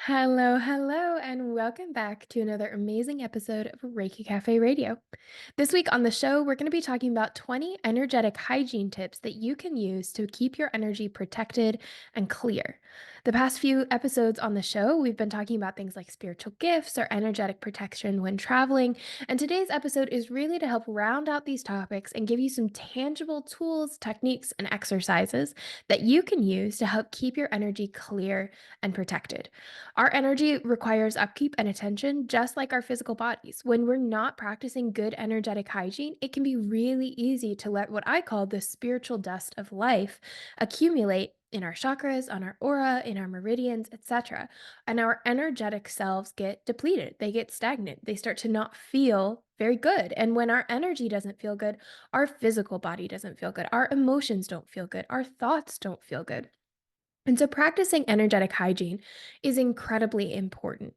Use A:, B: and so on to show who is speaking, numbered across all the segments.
A: Hello, hello, and welcome back to another amazing episode of Reiki Cafe Radio. This week on the show, we're going to be talking about 20 energetic hygiene tips that you can use to keep your energy protected and clear. The past few episodes on the show, we've been talking about things like spiritual gifts or energetic protection when traveling, and today's episode is really to help round out these topics and give you some tangible tools, techniques, and exercises that you can use to help keep your energy clear and protected. Our energy requires upkeep and attention, just like our physical bodies. When we're not practicing good energetic hygiene, it can be really easy to let what I call the spiritual dust of life accumulate in our chakras, on our aura, in our meridians, etc. And our energetic selves get depleted. They get stagnant. They start to not feel very good. And when our energy doesn't feel good, our physical body doesn't feel good. Our emotions don't feel good. Our thoughts don't feel good. And so practicing energetic hygiene is incredibly important.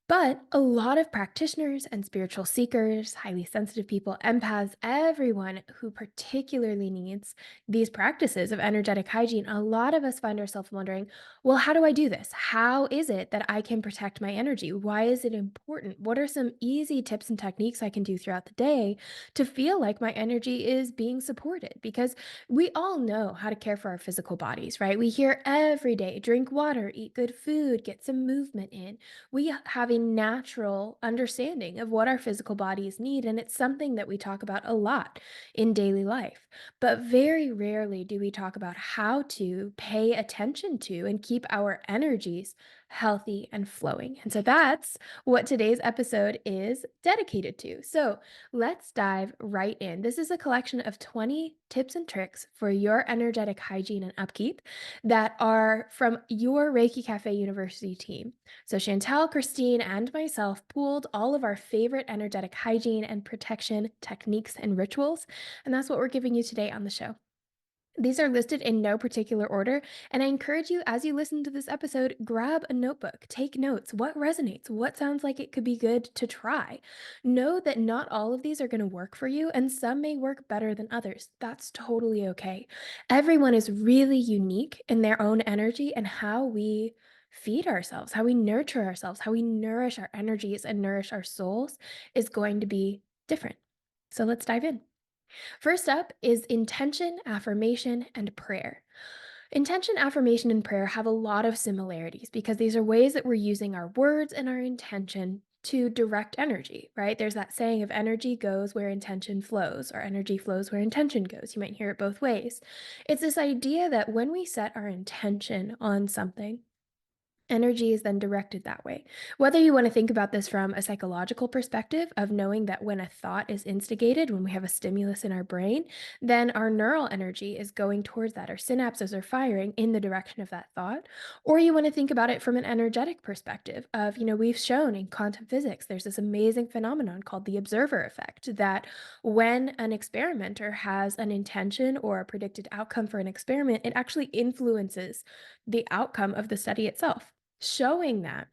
A: But a lot of practitioners and spiritual seekers, highly sensitive people, empaths, everyone who particularly needs these practices of energetic hygiene, a lot of us find ourselves wondering, well, how do I do this? How is it that I can protect my energy? Why is it important? What are some easy tips and techniques I can do throughout the day to feel like my energy is being supported? Because we all know how to care for our physical bodies, right? We hear every day drink water, eat good food, get some movement in. We have a natural understanding of what our physical bodies need, and it's something that we talk about a lot in daily life. But very rarely do we talk about how to pay attention to and keep our energies healthy and flowing. And so that's what today's episode is dedicated to. So let's dive right in. This is a collection of 20 tips and tricks for your energetic hygiene and upkeep that are from your Reiki Cafe University team. So Chantel, Christine, and myself pooled all of our favorite energetic hygiene and protection techniques and rituals, and that's what we're giving you today on the show. These are listed in no particular order, and I encourage you as you listen to this episode, grab a notebook, take notes. What resonates? What sounds like it could be good to try? Know that not all of these are going to work for you, and some may work better than others. That's totally okay. Everyone is really unique in their own energy and how we feed ourselves, how we nurture ourselves, how we nourish our energies and nourish our souls is going to be different. So let's dive in. First up is intention, affirmation, and prayer. Intention, affirmation, and prayer have a lot of similarities because these are ways that we're using our words and our intention to direct energy, right? There's that saying of energy goes where intention flows, or energy flows where intention goes. You might hear it both ways. It's this idea that when we set our intention on something, energy is then directed that way. Whether you want to think about this from a psychological perspective of knowing that when a thought is instigated, when we have a stimulus in our brain, then our neural energy is going towards that. Our synapses are firing in the direction of that thought. Or you want to think about it from an energetic perspective of, we've shown in quantum physics, there's this amazing phenomenon called the observer effect that when an experimenter has an intention or a predicted outcome for an experiment, it actually influences the outcome of the study itself, showing that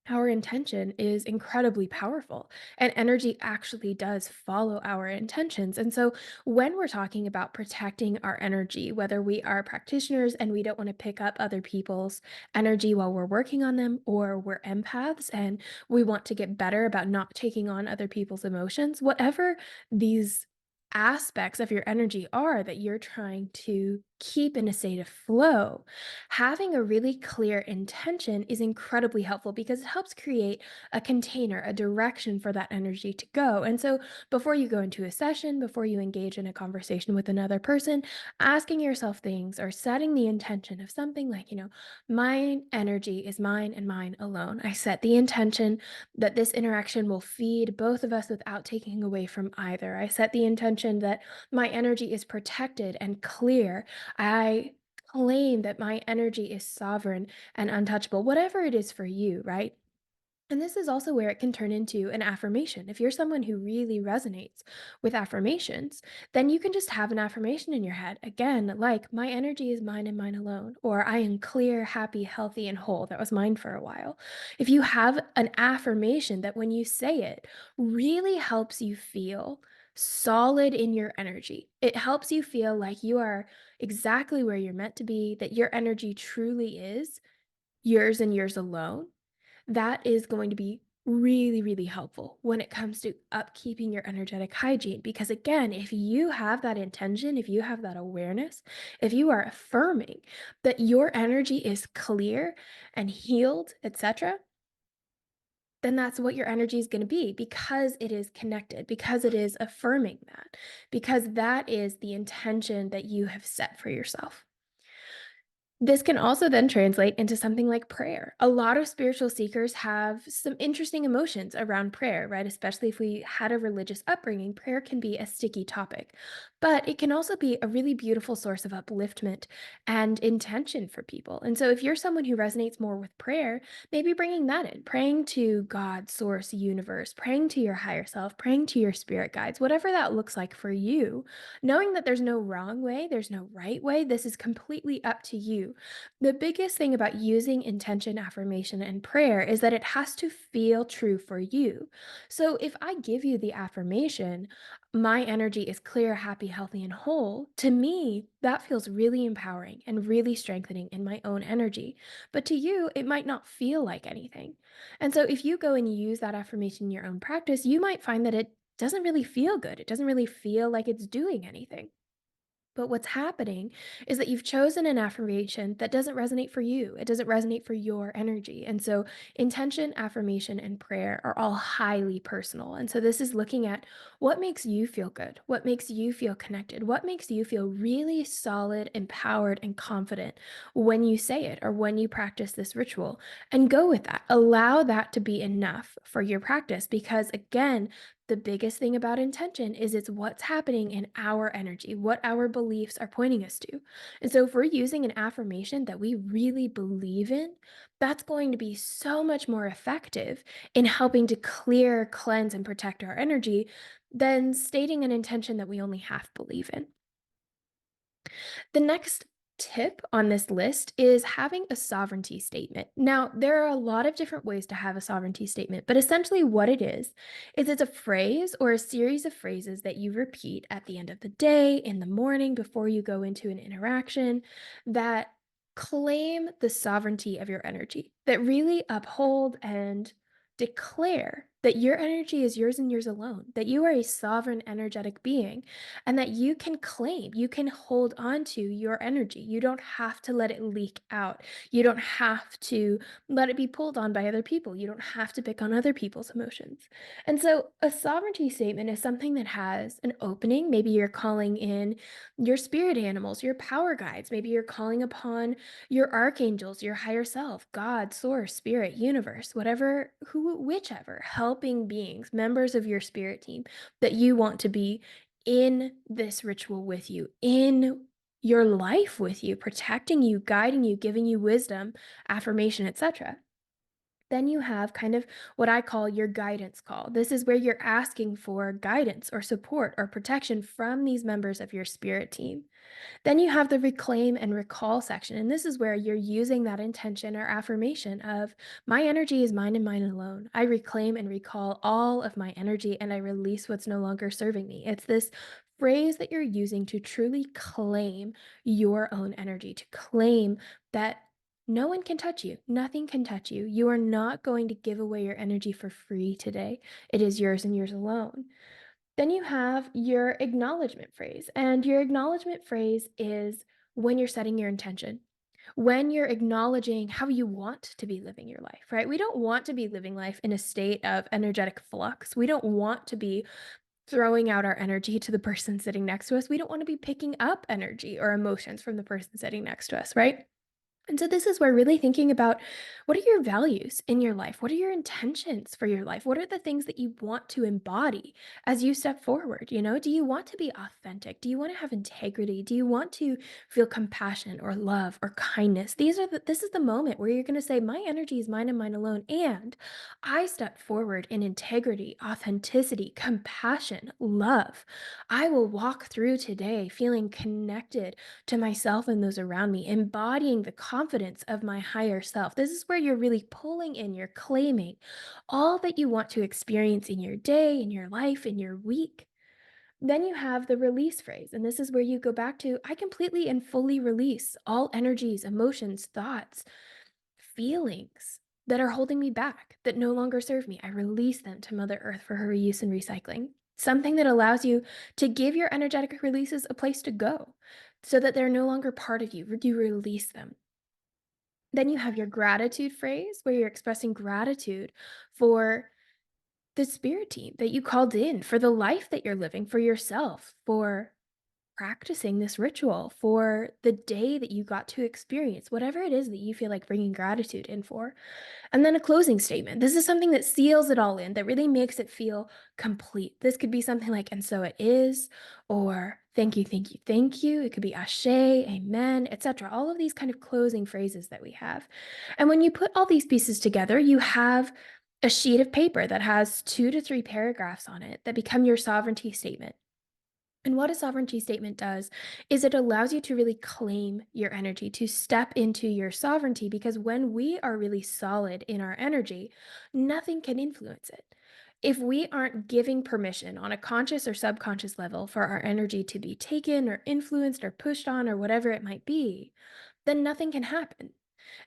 A: our intention is incredibly powerful and energy actually does follow our intentions. And so, when we're talking about protecting our energy, whether we are practitioners and we don't want to pick up other people's energy while we're working on them, or we're empaths and we want to get better about not taking on other people's emotions, whatever these aspects of your energy are that you're trying to keep in a state of flow, having a really clear intention is incredibly helpful because it helps create a container, a direction for that energy to go. And so, before you go into a session, before you engage in a conversation with another person, asking yourself things or setting the intention of something like, my energy is mine and mine alone. I set the intention that this interaction will feed both of us without taking away from either. I set the intention that my energy is protected and clear. I claim that my energy is sovereign and untouchable, whatever it is for you, right? And this is also where it can turn into an affirmation. If you're someone who really resonates with affirmations, then you can just have an affirmation in your head. Again, like, my energy is mine and mine alone, or I am clear, happy, healthy, and whole. That was mine for a while. If you have an affirmation that when you say it really helps you feel solid in your energy, it helps you feel like you are exactly where you're meant to be, that your energy truly is yours and yours alone, That is going to be really, really helpful when it comes to upkeeping your energetic hygiene. Because again, if you have that intention, if you have that awareness, if you are affirming that your energy is clear and healed, etc., then that's what your energy is going to be because it is connected, because it is affirming that, because that is the intention that you have set for yourself. This can also then translate into something like prayer. A lot of spiritual seekers have some interesting emotions around prayer, right? Especially if we had a religious upbringing, prayer can be a sticky topic. But it can also be a really beautiful source of upliftment and intention for people. And so if you're someone who resonates more with prayer, maybe bringing that in, praying to God, source, universe, praying to your higher self, praying to your spirit guides, whatever that looks like for you, knowing that there's no wrong way, there's no right way, this is completely up to you. The biggest thing about using intention, affirmation, and prayer is that it has to feel true for you. So if I give you the affirmation, my energy is clear, happy, healthy, and whole, to me, that feels really empowering and really strengthening in my own energy. But to you, it might not feel like anything. And so if you go and use that affirmation in your own practice, you might find that it doesn't really feel good. It doesn't really feel like it's doing anything. But what's happening is that you've chosen an affirmation that doesn't resonate for you. It doesn't resonate for your energy. And so, intention, affirmation, and prayer are all highly personal. And so, this is looking at what makes you feel good, what makes you feel connected, what makes you feel really solid, empowered, and confident when you say it or when you practice this ritual. And go with that. Allow that to be enough for your practice because, again, the biggest thing about intention is it's what's happening in our energy, what our beliefs are pointing us to. And so, if we're using an affirmation that we really believe in, that's going to be so much more effective in helping to clear, cleanse, and protect our energy than stating an intention that we only half believe in. The next tip on this list is having a sovereignty statement. Now, there are a lot of different ways to have a sovereignty statement, but essentially what it is it's a phrase or a series of phrases that you repeat at the end of the day, in the morning, before you go into an interaction that claim the sovereignty of your energy, that really uphold and declare that your energy is yours and yours alone, that you are a sovereign energetic being and that you can claim, you can hold on to your energy. You don't have to let it leak out. You don't have to let it be pulled on by other people. You don't have to pick on other people's emotions. And so a sovereignty statement is something that has an opening. Maybe you're calling in your spirit animals, your power guides. Maybe you're calling upon your archangels, your higher self, God, source, spirit, universe, whatever, whichever helping beings, members of your spirit team that you want to be in this ritual with you, in your life with you, protecting you, guiding you, giving you wisdom, affirmation, etc. Then you have kind of what I call your guidance call. This is where you're asking for guidance or support or protection from these members of your spirit team. Then you have the reclaim and recall section. And this is where you're using that intention or affirmation of my energy is mine and mine alone. I reclaim and recall all of my energy and I release what's no longer serving me. It's this phrase that you're using to truly claim your own energy, to claim that no one can touch you. Nothing can touch you. You are not going to give away your energy for free today. It is yours and yours alone. Then you have your acknowledgement phrase. And your acknowledgement phrase is when you're setting your intention, when you're acknowledging how you want to be living your life, right? We don't want to be living life in a state of energetic flux. We don't want to be throwing out our energy to the person sitting next to us. We don't want to be picking up energy or emotions from the person sitting next to us, right? And so this is where really thinking about what are your values in your life? What are your intentions for your life? What are the things that you want to embody as you step forward? You know, do you want to be authentic? Do you want to have integrity? Do you want to feel compassion or love or kindness? This is the moment where you're going to say, my energy is mine and mine alone. And I step forward in integrity, authenticity, compassion, love. I will walk through today feeling connected to myself and those around me, embodying the confidence of my higher self. This is where you're really pulling in, you're claiming all that you want to experience in your day, in your life, in your week. Then you have the release phrase, and this is where you go back to I completely and fully release all energies, emotions, thoughts, feelings that are holding me back, that no longer serve me. I release them to Mother Earth for her reuse and recycling. Something that allows you to give your energetic releases a place to go so that they're no longer part of you. You release them. Then you have your gratitude phrase where you're expressing gratitude for the spirit team that you called in, for the life that you're living, for yourself, for practicing this ritual, for the day that you got to experience, whatever it is that you feel like bringing gratitude in for. And then a closing statement. This is something that seals it all in, that really makes it feel complete. This could be something like, and so it is, or thank you, thank you, thank you. It could be ashe, amen, etc. All of these kind of closing phrases that we have. And when you put all these pieces together, you have a sheet of paper that has 2 to 3 paragraphs on it that become your sovereignty statement. And what a sovereignty statement does is it allows you to really claim your energy, to step into your sovereignty, because when we are really solid in our energy, nothing can influence it. If we aren't giving permission on a conscious or subconscious level for our energy to be taken or influenced or pushed on or whatever it might be, then nothing can happen.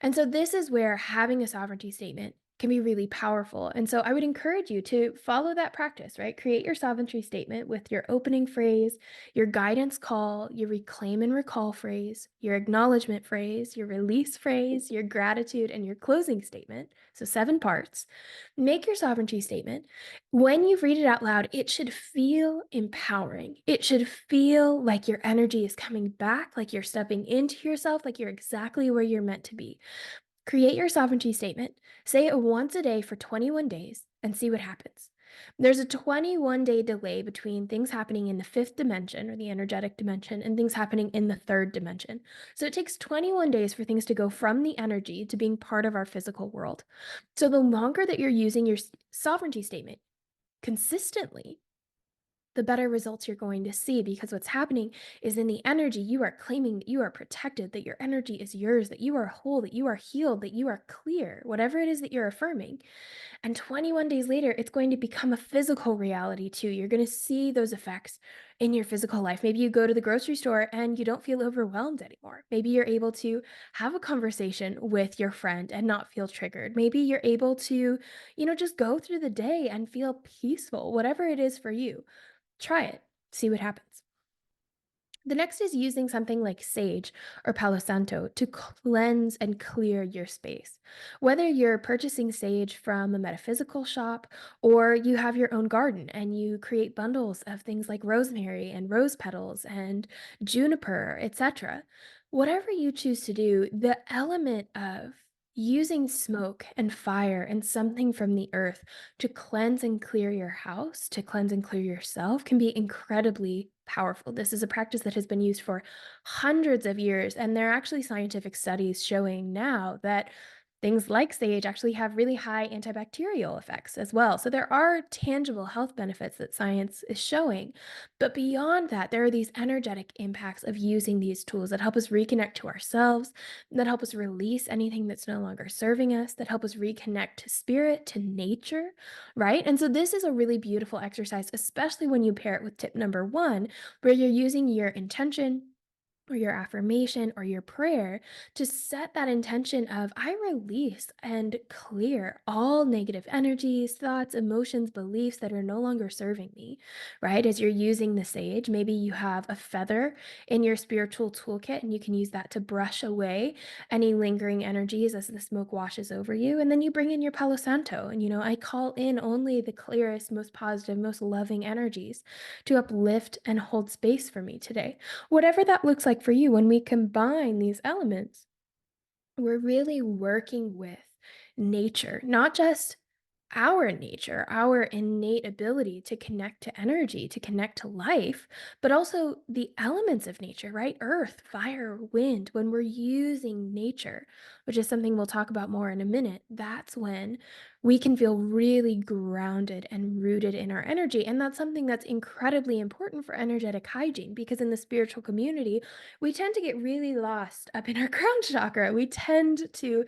A: And so this is where having a sovereignty statement can be really powerful. And so I would encourage you to follow that practice, right? Create your sovereignty statement with your opening phrase, your guidance call, your reclaim and recall phrase, your acknowledgement phrase, your release phrase, your gratitude, and your closing statement. So 7 parts. Make your sovereignty statement. When you read it out loud, it should feel empowering. It should feel like your energy is coming back, like you're stepping into yourself, like you're exactly where you're meant to be. Create your sovereignty statement, say it once a day for 21 days, and see what happens. There's a 21-day delay between things happening in the 5th dimension or the energetic dimension and things happening in the 3rd dimension. So it takes 21 days for things to go from the energy to being part of our physical world. So the longer that you're using your sovereignty statement consistently, the better results you're going to see, because what's happening is in the energy, you are claiming that you are protected, that your energy is yours, that you are whole, that you are healed, that you are clear, whatever it is that you're affirming. And 21 days later, it's going to become a physical reality too. You're going to see those effects in your physical life. Maybe you go to the grocery store and you don't feel overwhelmed anymore. Maybe you're able to have a conversation with your friend and not feel triggered. Maybe you're able to, just go through the day and feel peaceful, whatever it is for you. Try it, see what happens. The next is using something like sage or Palo Santo to cleanse and clear your space. Whether you're purchasing sage from a metaphysical shop or you have your own garden and you create bundles of things like rosemary and rose petals and juniper, etc. Whatever you choose to do, the element of using smoke and fire and something from the earth to cleanse and clear your house, to cleanse and clear yourself, can be incredibly powerful. This is a practice that has been used for hundreds of years, and there are actually scientific studies showing now that things like sage actually have really high antibacterial effects as well. So there are tangible health benefits that science is showing. But beyond that, there are these energetic impacts of using these tools that help us reconnect to ourselves, that help us release anything that's no longer serving us, that help us reconnect to spirit, to nature, right? And so this is a really beautiful exercise, especially when you pair it with tip number 1, where you're using your intention or your affirmation or your prayer to set that intention of, I release and clear all negative energies, thoughts, emotions, beliefs that are no longer serving me, right? As you're using the sage, maybe you have a feather in your spiritual toolkit and you can use that to brush away any lingering energies as the smoke washes over you. And then you bring in your Palo Santo and, I call in only the clearest, most positive, most loving energies to uplift and hold space for me today. Whatever that looks like for you, when we combine these elements, we're really working with nature, not just our nature, our innate ability to connect to energy, to connect to life, but also the elements of nature, right? Earth, fire, wind. When we're using nature, which is something we'll talk about more in a minute, that's when we can feel really grounded and rooted in our energy. And that's something that's incredibly important for energetic hygiene, because in the spiritual community, we tend to get really lost up in our crown chakra. We tend to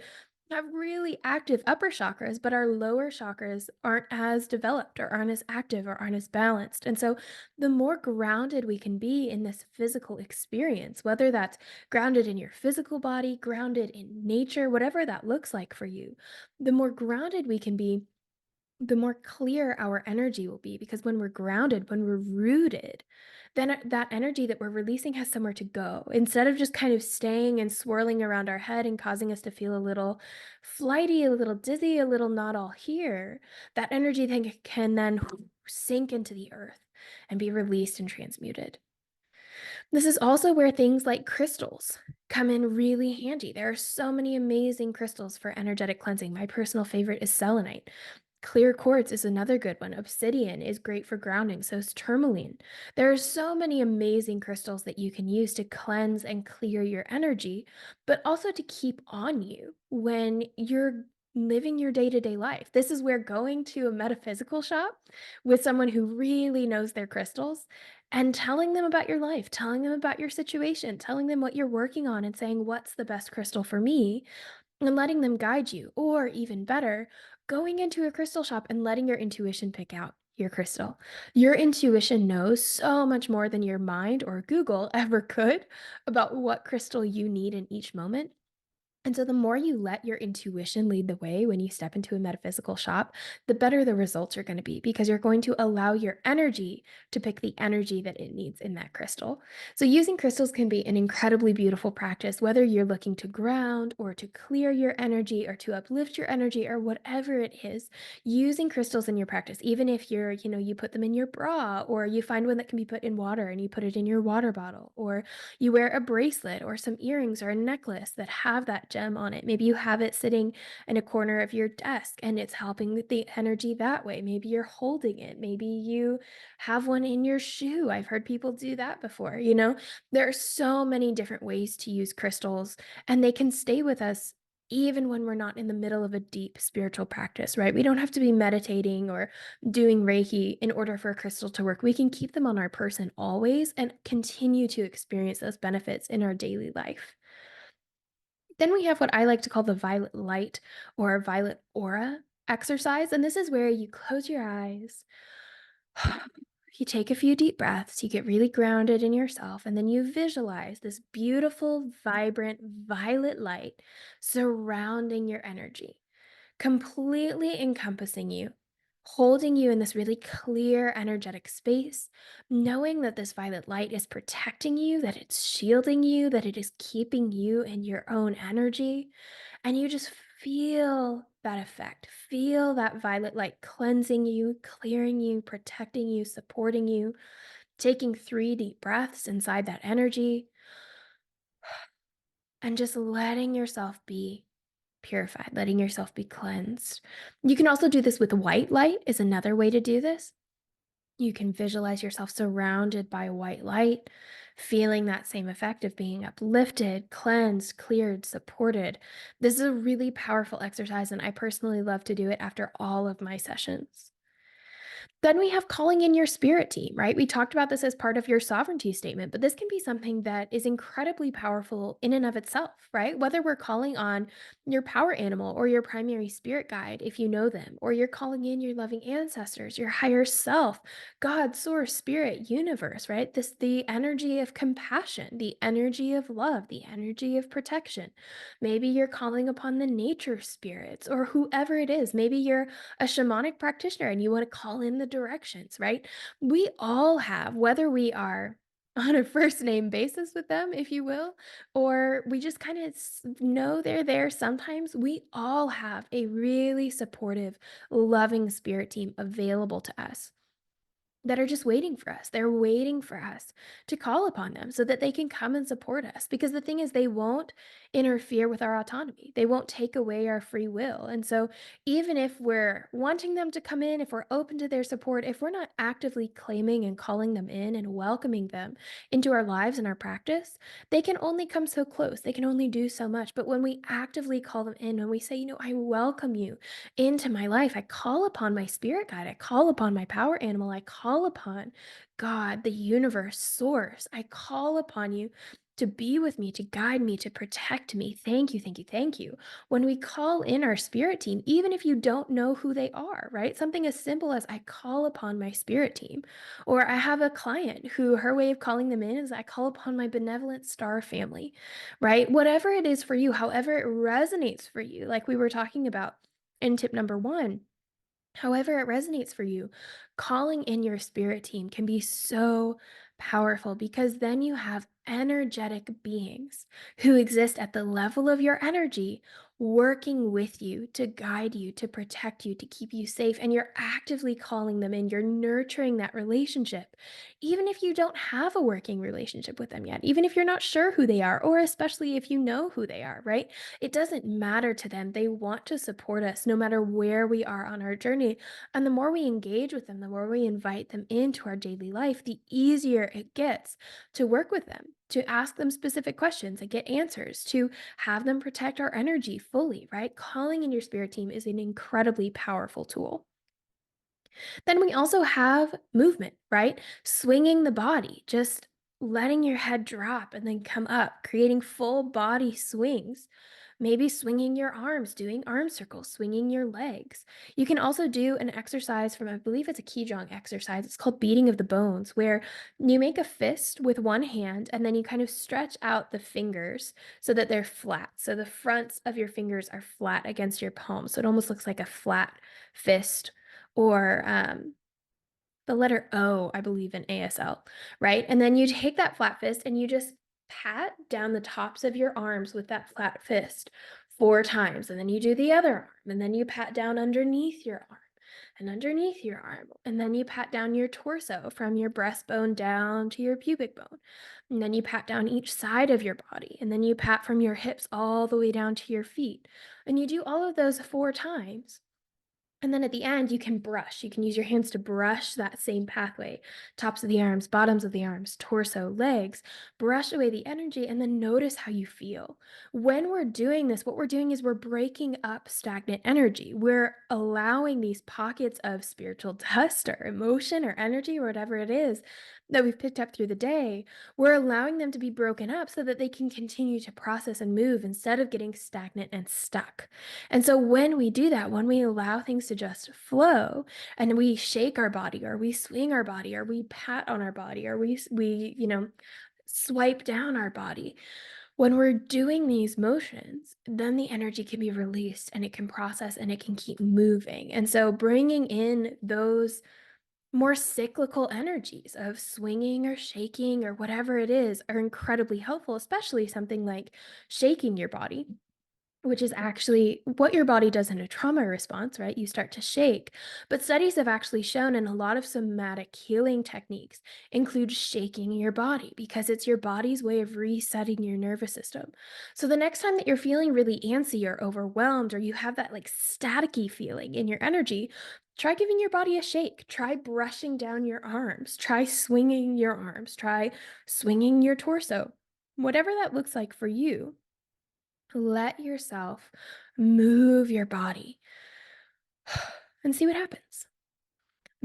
A: have really active upper chakras, but our lower chakras aren't as developed or aren't as active or aren't as balanced. And so, the more grounded we can be in this physical experience, whether that's grounded in your physical body, grounded in nature, whatever that looks like for you, the more grounded we can be, the more clear our energy will be, because when we're grounded, when we're rooted, then that energy that we're releasing has somewhere to go. Instead of just kind of staying and swirling around our head and causing us to feel a little flighty, a little dizzy, a little not all here, that energy then can then sink into the earth and be released and transmuted. This is also where things like crystals come in really handy. There are so many amazing crystals for energetic cleansing. My personal favorite is selenite. Clear quartz is another good one. Obsidian is great for grounding, so is tourmaline. There are so many amazing crystals that you can use to cleanse and clear your energy, but also to keep on you when you're living your day to day life. This is where going to a metaphysical shop with someone who really knows their crystals and telling them about your life, telling them about your situation, telling them what you're working on, and saying, "What's the best crystal for me?" and letting them guide you. Or even better, going into a crystal shop and letting your intuition pick out your crystal. Your intuition knows so much more than your mind or Google ever could about what crystal you need in each moment. And so, the more you let your intuition lead the way when you step into a metaphysical shop, the better the results are going to be, because you're going to allow your energy to pick the energy that it needs in that crystal. So, using crystals can be an incredibly beautiful practice, whether you're looking to ground or to clear your energy or to uplift your energy or whatever it is. Using crystals in your practice, even if you put them in your bra, or you find one that can be put in water and you put it in your water bottle, or you wear a bracelet or some earrings or a necklace that have that gem on it. Maybe you have it sitting in a corner of your desk and it's helping with the energy that way. Maybe you're holding it. Maybe you have one in your shoe. I've heard people do that before. There are so many different ways to use crystals, and they can stay with us even when we're not in the middle of a deep spiritual practice, right? We don't have to be meditating or doing Reiki in order for a crystal to work. We can keep them on our person always and continue to experience those benefits in our daily life. Then we have what I like to call the violet light or violet aura exercise. And this is where you close your eyes, you take a few deep breaths, you get really grounded in yourself, and then you visualize this beautiful, vibrant violet light surrounding your energy, completely encompassing you, holding you in this really clear, energetic space, knowing that this violet light is protecting you, that it's shielding you, that it is keeping you in your own energy. And you just feel that effect. Feel that violet light cleansing you, clearing you, protecting you, supporting you, taking 3 deep breaths inside that energy, and just letting yourself be purified, letting yourself be cleansed. You can also do this with white light, is another way to do this. You can visualize yourself surrounded by white light, feeling that same effect of being uplifted, cleansed, cleared, supported. This is a really powerful exercise, and I personally love to do it after all of my sessions. Then we have calling in your spirit team, right? We talked about this as part of your sovereignty statement, but this can be something that is incredibly powerful in and of itself, right? Whether we're calling on your power animal or your primary spirit guide, if you know them, or you're calling in your loving ancestors, your higher self, God, source, spirit, universe, right? The energy of compassion, the energy of love, the energy of protection. Maybe you're calling upon the nature spirits or whoever it is. Maybe you're a shamanic practitioner and you want to call in the directions, right? We all have, whether we are on a first name basis with them, if you will, or we just kind of know they're there sometimes, we all have a really supportive, loving spirit team available to us that are just waiting for us. They're waiting for us to call upon them so that they can come and support us. Because the thing is, they won't interfere with our autonomy, they won't take away our free will. And so, even if we're wanting them to come in, if we're open to their support, if we're not actively claiming and calling them in and welcoming them into our lives and our practice, they can only come so close. They can only do so much. But when we actively call them in, when we say, I welcome you into my life, I call upon my spirit guide, I call upon my power animal, I call upon God, the universe, source, I call upon you. to be with me, to guide me, to protect me. Thank you, thank you, thank you. When we call in our spirit team, even if you don't know who they are, right? Something as simple as I call upon my spirit team. Or I have a client who her way of calling them in is I call upon my benevolent star family, right? Whatever it is for you, however it resonates for you, like we were talking about in tip number one. However, it resonates for you, calling in your spirit team can be so powerful because then you have energetic beings who exist at the level of your energy, working with you to guide you, to protect you, to keep you safe. And you're actively calling them in. You're nurturing that relationship, even if you don't have a working relationship with them yet, even if you're not sure who they are, or especially if you know who they are, right? It doesn't matter to them. They want to support us no matter where we are on our journey. And the more we engage with them, the more we invite them into our daily life, the easier it gets to work with them, to ask them specific questions and get answers, to have them protect our energy fully, right? Calling in your spirit team is an incredibly powerful tool. Then we also have movement, right? Swinging the body, just letting your head drop and then come up, creating full body swings. Maybe swinging your arms, doing arm circles, swinging your legs. You can also do an exercise from, I believe it's a Qigong exercise. It's called beating of the bones, where you make a fist with one hand and then you kind of stretch out the fingers so that they're flat. So the fronts of your fingers are flat against your palm. So it almost looks like a flat fist or the letter O, I believe, in ASL, right? And then you take that flat fist and you just pat down the tops of your arms with that flat fist 4 times. And then you do the other arm. And then you pat down underneath your arm and underneath your arm. And then you pat down your torso from your breastbone down to your pubic bone. And then you pat down each side of your body. And then you pat from your hips all the way down to your feet. And you do all of those 4 times. And then at the end, you can brush. You can use your hands to brush that same pathway, tops of the arms, bottoms of the arms, torso, legs. Brush away the energy and then notice how you feel. When we're doing this, what we're doing is we're breaking up stagnant energy. We're allowing these pockets of spiritual dust or emotion or energy or whatever it is that we've picked up through the day. We're allowing them to be broken up so that they can continue to process and move instead of getting stagnant and stuck. And so when we do that, when we allow things to just flow and we shake our body or we swing our body or we pat on our body or we swipe down our body, when we're doing these motions, then the energy can be released and it can process and it can keep moving. And so bringing in those more cyclical energies of swinging or shaking or whatever it is are incredibly helpful, especially something like shaking your body, which is actually what your body does in a trauma response, right? You start to shake. But studies have actually shown, and a lot of somatic healing techniques include shaking your body because it's your body's way of resetting your nervous system. So the next time that you're feeling really antsy or overwhelmed, or you have that like staticky feeling in your energy, try giving your body a shake. Try brushing down your arms. Try swinging your arms. Try swinging your torso. Whatever that looks like for you, let yourself move your body and see what happens.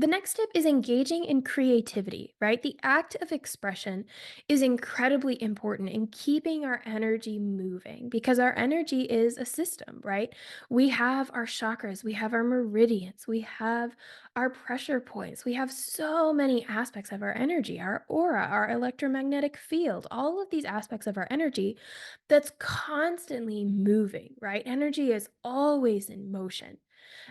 A: The next tip is engaging in creativity, right? The act of expression is incredibly important in keeping our energy moving because our energy is a system, right? We have our chakras, we have our meridians, we have our pressure points, we have so many aspects of our energy, our aura, our electromagnetic field, all of these aspects of our energy that's constantly moving, right? Energy is always in motion.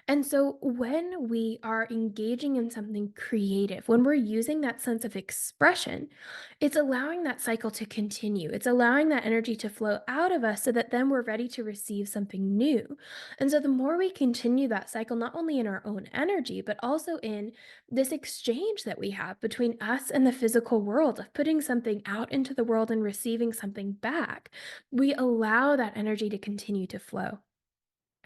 A: And so when we are engaging in something creative, when we're using that sense of expression, it's allowing that cycle to continue. It's allowing that energy to flow out of us so that then we're ready to receive something new. And so the more we continue that cycle, not only in our own energy, but also in this exchange that we have between us and the physical world of putting something out into the world and receiving something back, we allow that energy to continue to flow.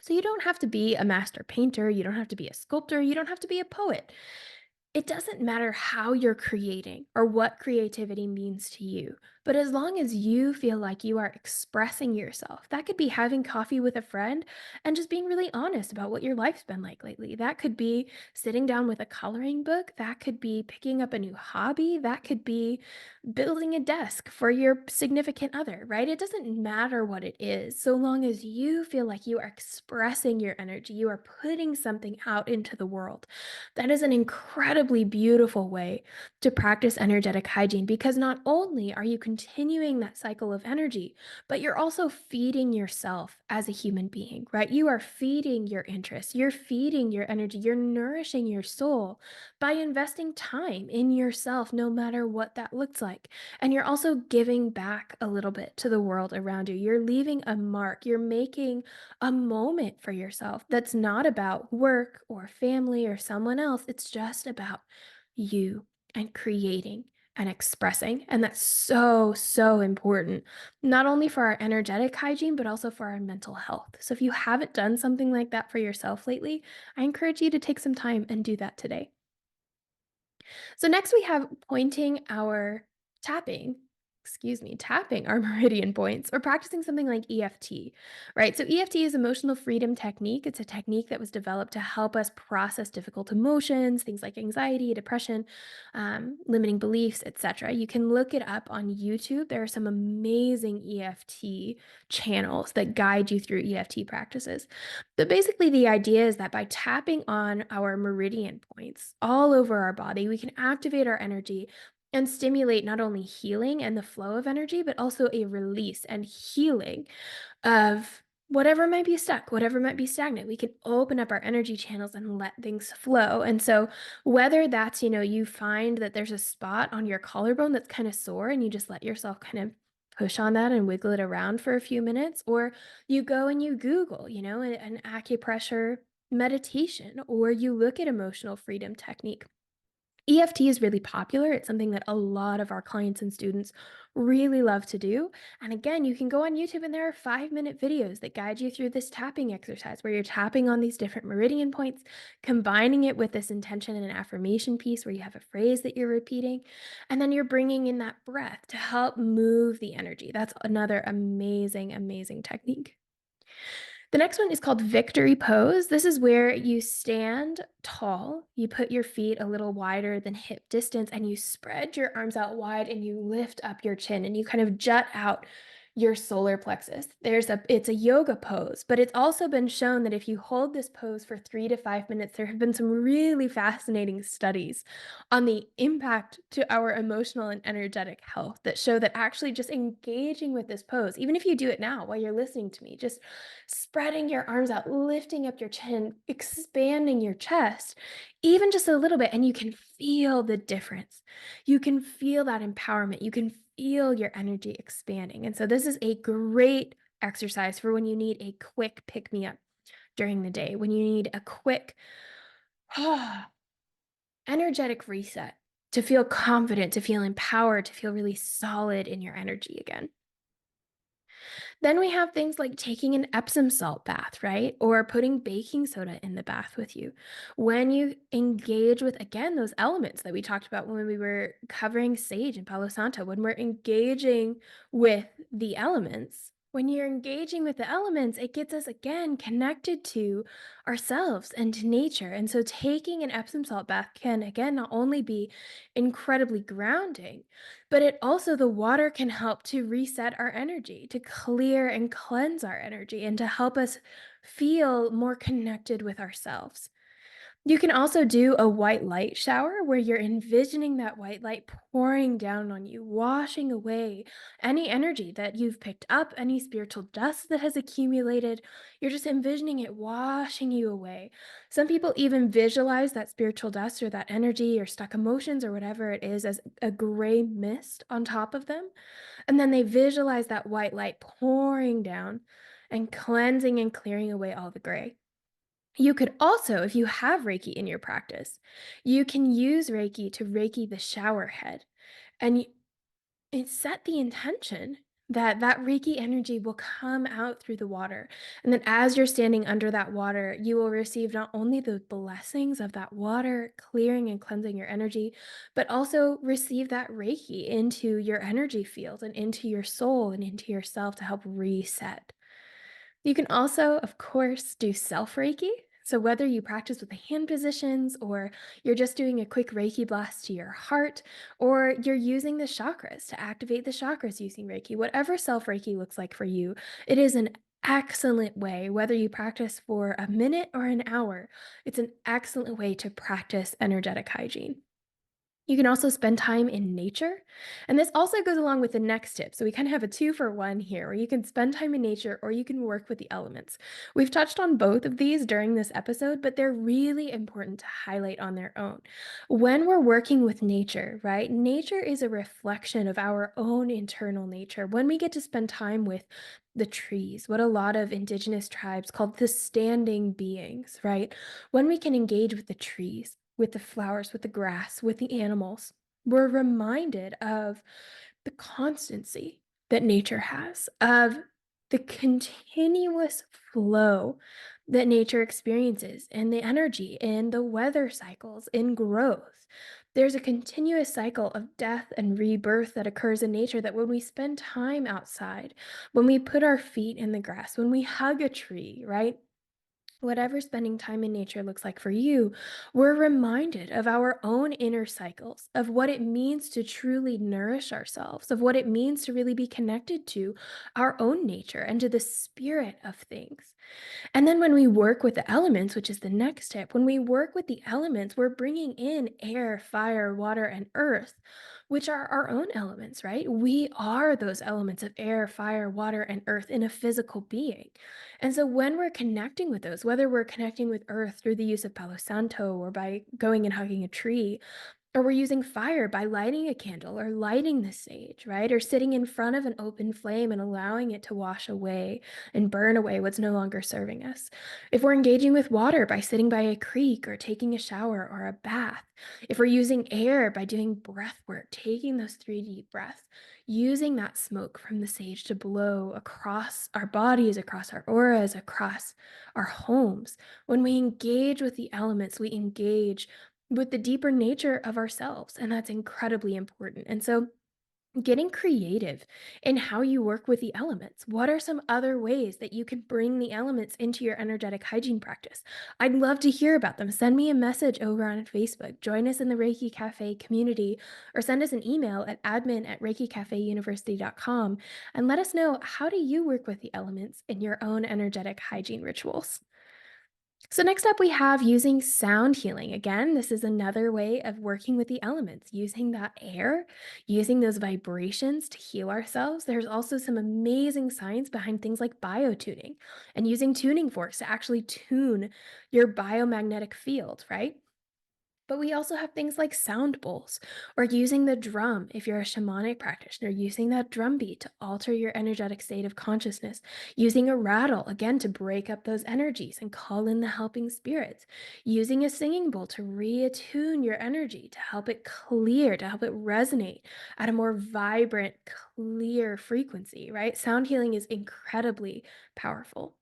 A: So you don't have to be a master painter, you don't have to be a sculptor, you don't have to be a poet. It doesn't matter how you're creating or what creativity means to you. But as long as you feel like you are expressing yourself, that could be having coffee with a friend and just being really honest about what your life's been like lately. That could be sitting down with a coloring book. That could be picking up a new hobby. That could be building a desk for your significant other, right? It doesn't matter what it is, so long as you feel like you are expressing your energy, you are putting something out into the world. That is an incredibly beautiful way to practice energetic hygiene because not only are you continuing that cycle of energy, but you're also feeding yourself as a human being, right? You are feeding your interests, you're feeding your energy, you're nourishing your soul by investing time in yourself, no matter what that looks like. And you're also giving back a little bit to the world around you. You're leaving a mark, you're making a moment for yourself that's not about work or family or someone else. It's just about you and creating and expressing. And that's so, so important, not only for our energetic hygiene, but also for our mental health. So if you haven't done something like that for yourself lately, I encourage you to take some time and do that today. So next we have pointing our tapping, tapping our meridian points or practicing something like EFT, right? So EFT is emotional freedom technique. It's a technique that was developed to help us process difficult emotions, things like anxiety, depression, limiting beliefs, etc. You can look it up on YouTube. There are some amazing EFT channels that guide you through EFT practices. But basically, the idea is that by tapping on our meridian points all over our body, we can activate our energy and stimulate not only healing and the flow of energy, but also a release and healing of whatever might be stuck, whatever might be stagnant. We can open up our energy channels and let things flow. And so, whether that's, you find that there's a spot on your collarbone that's kind of sore and you just let yourself kind of push on that and wiggle it around for a few minutes, or you go and you Google, an acupressure meditation, or you look at emotional freedom technique. EFT is really popular. It's something that a lot of our clients and students really love to do. And again, you can go on YouTube and there are 5-minute videos that guide you through this tapping exercise where you're tapping on these different meridian points, combining it with this intention and affirmation piece where you have a phrase that you're repeating, and then you're bringing in that breath to help move the energy. That's another amazing, amazing technique. The next one is called victory pose. This is where you stand tall, you put your feet a little wider than hip distance, and you spread your arms out wide and you lift up your chin and you kind of jut out your solar plexus. It's a yoga pose, but it's also been shown that if you hold this pose for 3 to 5 minutes, there have been some really fascinating studies on the impact to our emotional and energetic health that show that actually just engaging with this pose, even if you do it now while you're listening to me, just spreading your arms out, lifting up your chin, expanding your chest, even just a little bit, and you can feel the difference. You can feel that empowerment. You can feel your energy expanding. And so, this is a great exercise for when you need a quick pick me up during the day, when you need a quick energetic reset to feel confident, to feel empowered, to feel really solid in your energy again. Then we have things like taking an Epsom salt bath, right? Or putting baking soda in the bath with you. When you engage with, again, those elements that we talked about when we were covering sage and Palo Santo, when we're engaging with the elements, when you're engaging with the elements, it gets us again connected to ourselves and to nature. And so taking an Epsom salt bath can, again, not only be incredibly grounding, but the water can help to reset our energy, to clear and cleanse our energy, and to help us feel more connected with ourselves. You can also do a white light shower where you're envisioning that white light pouring down on you, washing away any energy that you've picked up, any spiritual dust that has accumulated. You're just envisioning it washing you away. Some people even visualize that spiritual dust or that energy or stuck emotions or whatever it is as a gray mist on top of them. And then they visualize that white light pouring down and cleansing and clearing away all the gray. You could also, if you have Reiki in your practice, you can use Reiki to Reiki the shower head and set the intention that Reiki energy will come out through the water. And then as you're standing under that water, you will receive not only the blessings of that water clearing and cleansing your energy, but also receive that Reiki into your energy field and into your soul and into yourself to help reset. You can also, of course, do self Reiki. So, whether you practice with the hand positions, or you're just doing a quick Reiki blast to your heart, or you're using the chakras to activate the chakras using Reiki, whatever self Reiki looks like for you, it is an excellent way, whether you practice for a minute or an hour, it's an excellent way to practice energetic hygiene. You can also spend time in nature. And this also goes along with the next tip. So we kind of have a two for one here, where you can spend time in nature or you can work with the elements. We've touched on both of these during this episode, but they're really important to highlight on their own. When we're working with nature, right, nature is a reflection of our own internal nature. When we get to spend time with the trees, what a lot of indigenous tribes call the standing beings, right? When we can engage with the trees, with the flowers, with the grass, with the animals, we're reminded of the constancy that nature has, of the continuous flow that nature experiences, and the energy and the weather cycles in growth. There's a continuous cycle of death and rebirth that occurs in nature, that when we spend time outside, when we put our feet in the grass, when we hug a tree, right? Whatever spending time in nature looks like for you, we're reminded of our own inner cycles, of what it means to truly nourish ourselves, of what it means to really be connected to our own nature and to the spirit of things. And then when we work with the elements, which is the next tip, when we work with the elements, we're bringing in air, fire, water, and earth, which are our own elements, right? We are those elements of air, fire, water, and earth in a physical being. And so when we're connecting with those, whether we're connecting with earth through the use of Palo Santo or by going and hugging a tree, or we're using fire by lighting a candle or lighting the sage, right? Or sitting in front of an open flame and allowing it to wash away and burn away what's no longer serving us. If we're engaging with water by sitting by a creek or taking a shower or a bath. If we're using air by doing breath work, taking those 3 deep breaths, using that smoke from the sage to blow across our bodies, across our auras, across our homes. When we engage with the elements, we engage with the deeper nature of ourselves. And that's incredibly important. And so, getting creative in how you work with the elements. What are some other ways that you can bring the elements into your energetic hygiene practice? I'd love to hear about them. Send me a message over on Facebook. Join us in the Reiki Cafe community, or send us an email at admin@reikicafeuniversity.com and let us know, how do you work with the elements in your own energetic hygiene rituals? So, next up, we have using sound healing. Again, this is another way of working with the elements, using that air, using those vibrations to heal ourselves. There's also some amazing science behind things like biotuning and using tuning forks to actually tune your biomagnetic field, right? But we also have things like sound bowls, or using the drum if you're a shamanic practitioner, using that drum beat to alter your energetic state of consciousness, using a rattle, again, to break up those energies and call in the helping spirits, using a singing bowl to reattune your energy, to help it clear, to help it resonate at a more vibrant, clear frequency, right? Sound healing is incredibly powerful.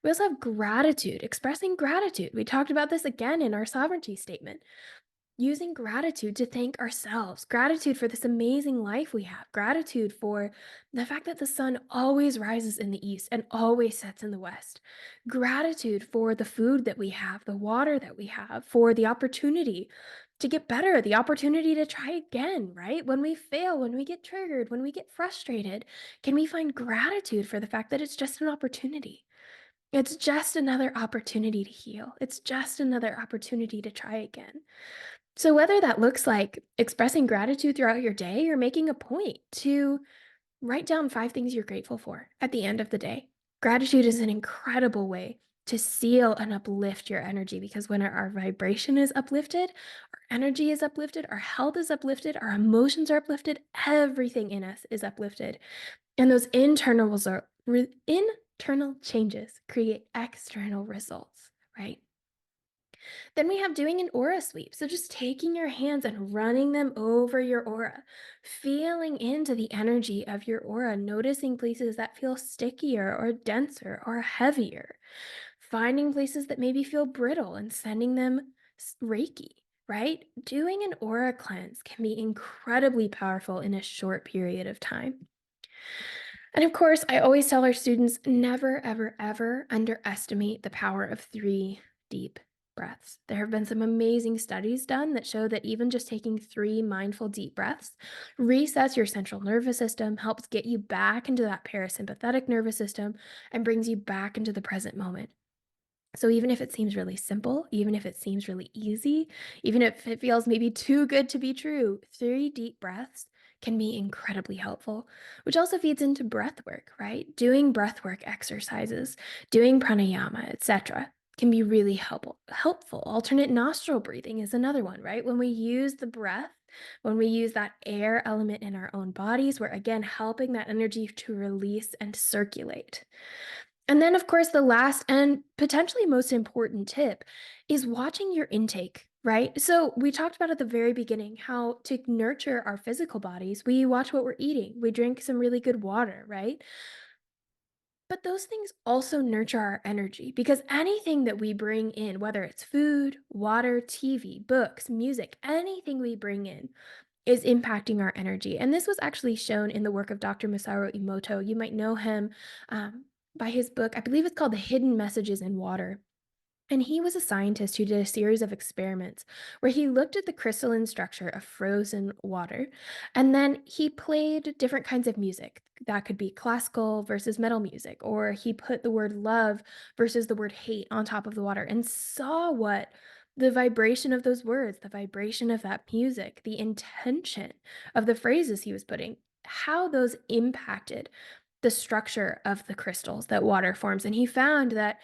A: We also have gratitude, expressing gratitude. We talked about this again in our sovereignty statement. Using gratitude to thank ourselves, gratitude for this amazing life we have, gratitude for the fact that the sun always rises in the east and always sets in the west, gratitude for the food that we have, the water that we have, for the opportunity to get better, the opportunity to try again, right? When we fail, when we get triggered, when we get frustrated, can we find gratitude for the fact that it's just an opportunity? It's just another opportunity to heal. It's just another opportunity to try again. So, whether that looks like expressing gratitude throughout your day or making a point to write down 5 things you're grateful for at the end of the day, gratitude is an incredible way to seal and uplift your energy, because when our vibration is uplifted, our energy is uplifted, our health is uplifted, our emotions are uplifted, everything in us is uplifted. And those internal changes create external results, right? Then we have doing an aura sweep. So just taking your hands and running them over your aura, feeling into the energy of your aura, noticing places that feel stickier or denser or heavier, finding places that maybe feel brittle and sending them Reiki. Right? Doing an aura cleanse can be incredibly powerful in a short period of time. And of course, I always tell our students never, ever, ever underestimate the power of 3 deep breaths. There have been some amazing studies done that show that even just taking 3 mindful deep breaths resets your central nervous system, helps get you back into that parasympathetic nervous system, and brings you back into the present moment. So even if it seems really simple, even if it seems really easy, even if it feels maybe too good to be true, 3 deep breaths can be incredibly helpful, which also feeds into breath work, right? Doing breath work exercises, doing pranayama, etc. can be really helpful. Alternate nostril breathing is another one, right? When we use the breath, when we use that air element in our own bodies, we're again helping that energy to release and circulate. And then, of course, the last and potentially most important tip is watching your intake, right? So, we talked about at the very beginning how to nurture our physical bodies, we watch what we're eating, we drink some really good water, right? But those things also nurture our energy because anything that we bring in, whether it's food, water, TV, books, music, anything we bring in is impacting our energy. And this was actually shown in the work of Dr. Masaru Emoto. You might know him um, by his book, I believe it's called The Hidden Messages in Water. And he was a scientist who did a series of experiments where he looked at the crystalline structure of frozen water and then he played different kinds of music. That could be classical versus metal music, or he put the word love versus the word hate on top of the water and saw what the vibration of those words, the vibration of that music, the intention of the phrases he was putting, how those impacted the structure of the crystals that water forms. And he found that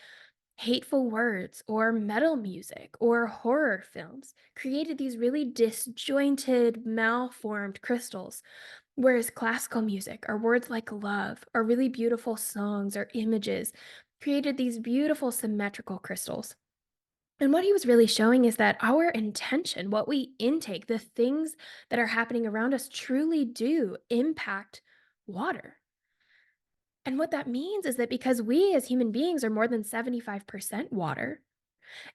A: hateful words or metal music or horror films created these really disjointed, malformed crystals, whereas classical music or words like love or really beautiful songs or images created these beautiful symmetrical crystals. And what he was really showing is that our intention, what we intake, the things that are happening around us truly do impact water. And what that means is that because we as human beings are more than 75% water,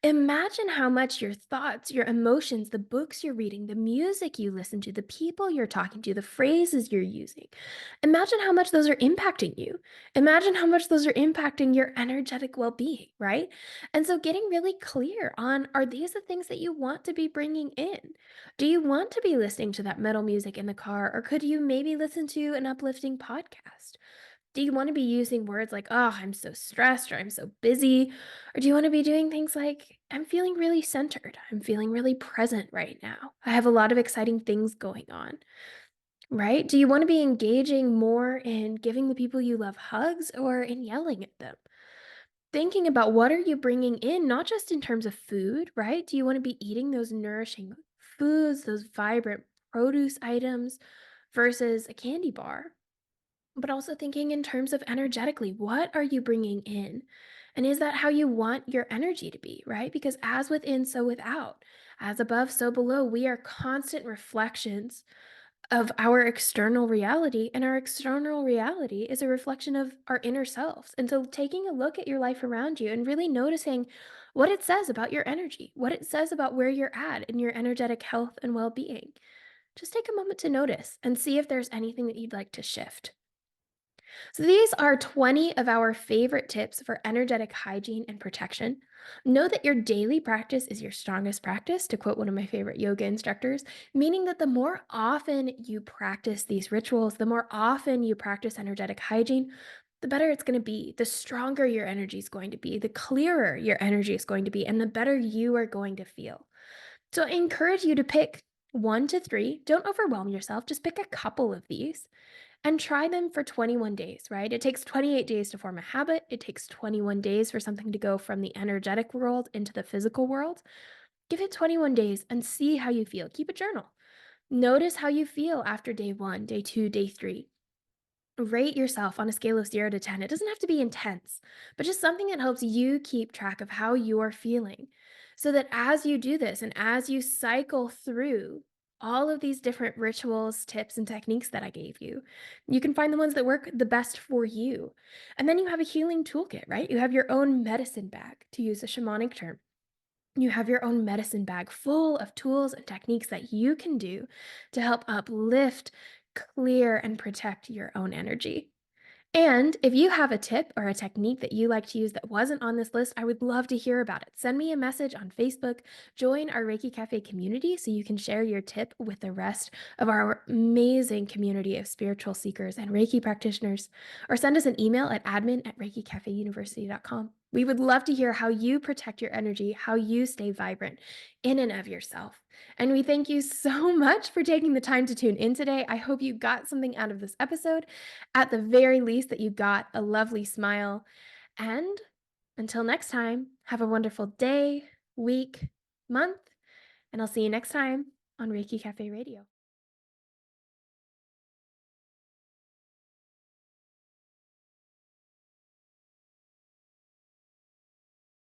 A: imagine how much your thoughts, your emotions, the books you're reading, the music you listen to, the people you're talking to, the phrases you're using, imagine how much those are impacting you. Imagine how much those are impacting your energetic well being, right? And so getting really clear on are these the things that you want to be bringing in? Do you want to be listening to that metal music in the car, or could you maybe listen to an uplifting podcast? Do you want to be using words like, oh, I'm so stressed or I'm so busy? Or do you want to be doing things like, I'm feeling really centered. I'm feeling really present right now. I have a lot of exciting things going on, right? Do you want to be engaging more in giving the people you love hugs or in yelling at them? Thinking about what are you bringing in, not just in terms of food, right? Do you want to be eating those nourishing foods, those vibrant produce items versus a candy bar? But also thinking in terms of energetically, what are you bringing in? And is that how you want your energy to be, right? Because as within, so without, as above, so below, we are constant reflections of our external reality. And our external reality is a reflection of our inner selves. And so taking a look at your life around you and really noticing what it says about your energy, what it says about where you're at in your energetic health and well being. Just take a moment to notice and see if there's anything that you'd like to shift. So, these are 20 of our favorite tips for energetic hygiene and protection. Know that your daily practice is your strongest practice, to quote one of my favorite yoga instructors, meaning that the more often you practice these rituals, the more often you practice energetic hygiene, the better it's going to be, the stronger your energy is going to be, the clearer your energy is going to be, and the better you are going to feel. So, I encourage you to pick 1 to 3. Don't overwhelm yourself, just pick a couple of these and try them for 21 days, right? It takes 28 days to form a habit. It takes 21 days for something to go from the energetic world into the physical world. Give it 21 days and see how you feel. Keep a journal. Notice how you feel after day 1, day 2, day 3. Rate yourself on a scale of 0 to 10. It doesn't have to be intense, but just something that helps you keep track of how you're feeling. So that as you do this and as you cycle through all of these different rituals, tips, and techniques that I gave you, you can find the ones that work the best for you. And then you have a healing toolkit, right? You have your own medicine bag, to use a shamanic term. You have your own medicine bag full of tools and techniques that you can do to help uplift, clear, and protect your own energy. And if you have a tip or a technique that you like to use that wasn't on this list, I would love to hear about it. Send me a message on Facebook, join our Reiki Cafe community so you can share your tip with the rest of our amazing community of spiritual seekers and Reiki practitioners, or send us an email at admin@reikicafeuniversity.com. We would love to hear how you protect your energy, how you stay vibrant in and of yourself. And we thank you so much for taking the time to tune in today. I hope you got something out of this episode. At the very least, that you got a lovely smile. And until next time, have a wonderful day, week, month, and I'll see you next time on Reiki Cafe Radio.